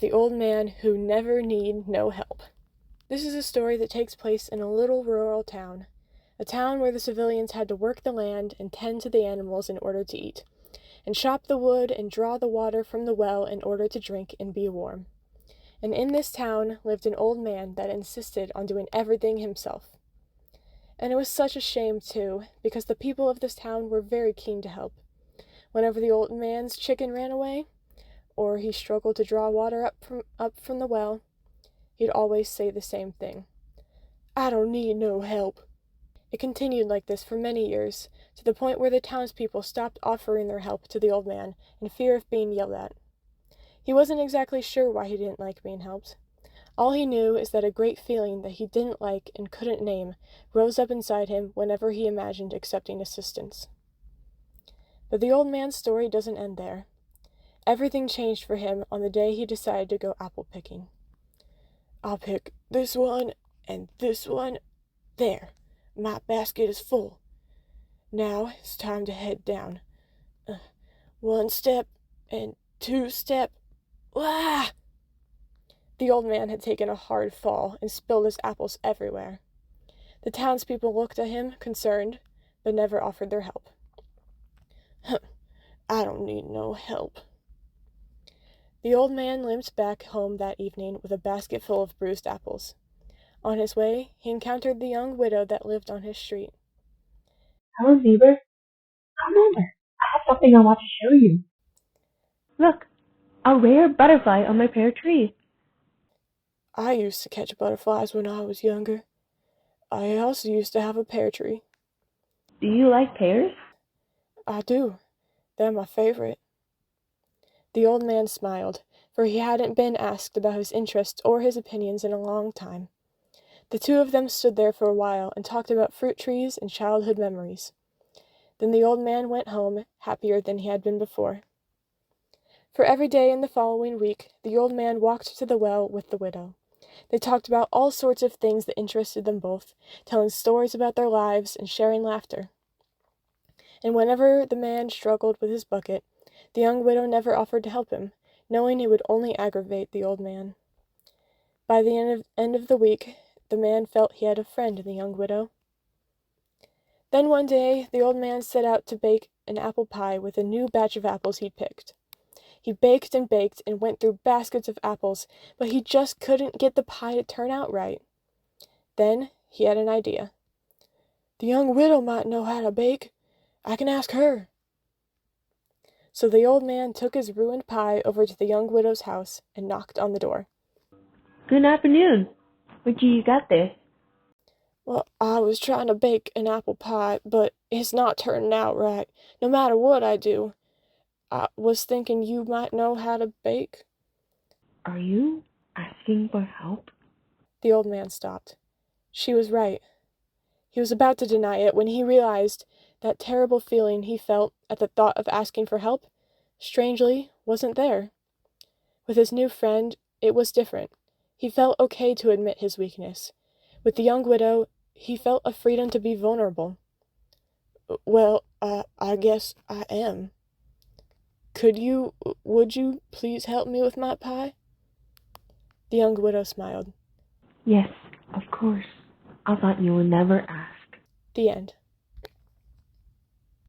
The Old Man Who Never Need No Help. This is a story that takes place in a little rural town, a town where the civilians had to work the land and tend to the animals in order to eat, and chop the wood and draw the water from the well in order to drink and be warm. And in this town lived an old man that insisted on doing everything himself. And it was such a shame, too, because the people of this town were very keen to help. Whenever the old man's chicken ran away, or he struggled to draw water up from the well, he'd always say the same thing: "I don't need no help." It continued like this for many years, to the point where the townspeople stopped offering their help to the old man in fear of being yelled at. He wasn't exactly sure why he didn't like being helped. All he knew is that a great feeling that he didn't like and couldn't name rose up inside him whenever he imagined accepting assistance. But the old man's story doesn't end there. Everything changed for him on the day he decided to go apple picking. "I'll pick this one and this one. There, my basket is full. Now it's time to head down. One step and two step. Wah!" The old man had taken a hard fall and spilled his apples everywhere. The townspeople looked at him, concerned, but never offered their help. "I don't need no help." The old man limped back home that evening with a basket full of bruised apples. On his way, he encountered the young widow that lived on his street. "Hello, neighbor. Come over. I have something I want to show you. Look, a rare butterfly on my pear tree." "I used to catch butterflies when I was younger. I also used to have a pear tree." "Do you like pears?" "I do. They're my favorite." The old man smiled, for he hadn't been asked about his interests or his opinions in a long time. The two of them stood there for a while and talked about fruit trees and childhood memories. Then the old man went home, happier than he had been before. For every day in the following week, the old man walked to the well with the widow. They talked about all sorts of things that interested them both, telling stories about their lives and sharing laughter. And whenever the man struggled with his bucket, the young widow never offered to help him, knowing it would only aggravate the old man. By the end of the week, the man felt he had a friend in the young widow. Then one day, the old man set out to bake an apple pie with a new batch of apples he'd picked. He baked and went through baskets of apples, but he just couldn't get the pie to turn out right. Then he had an idea. "The young widow might know how to bake. I can ask her." So the old man took his ruined pie over to the young widow's house and knocked on the door. "Good afternoon. What do you got there?" "Well, I was trying to bake an apple pie, but it's not turning out right, no matter what I do. I was thinking you might know how to bake." "Are you asking for help?" The old man stopped. She was right. He was about to deny it when he realized that terrible feeling he felt at the thought of asking for help, strangely, wasn't there. With his new friend, it was different. He felt okay to admit his weakness. With the young widow, he felt a freedom to be vulnerable. "Well, I guess I am. Would you please help me with my pie?" The young widow smiled. "Yes, of course. I thought you would never ask." The end.